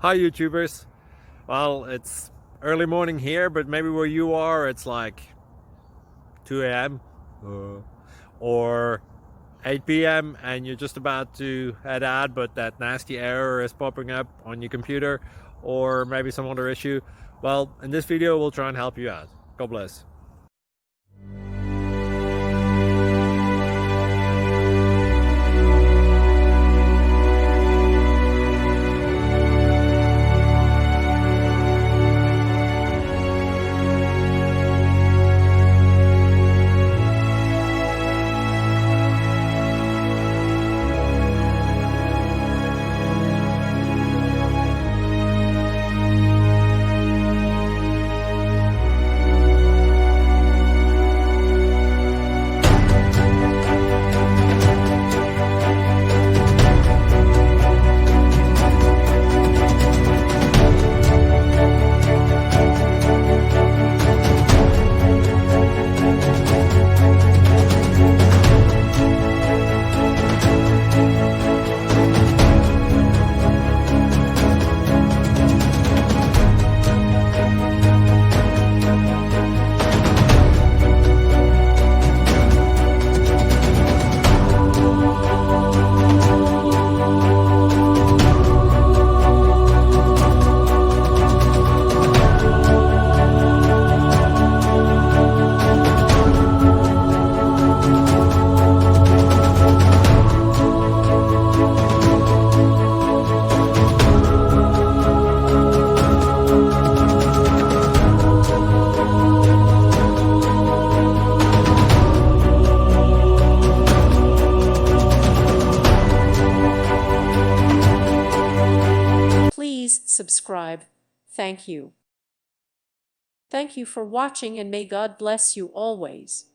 Hi YouTubers. Well, it's early morning here, but maybe where you are it's like 2 a.m. Or 8 p.m. and you're just about to head out, but that nasty error is popping up on your computer, or maybe some other issue. Well, in this video we'll try and help you out. God bless. Please subscribe. Thank you. Thank you for watching, and may God bless you always.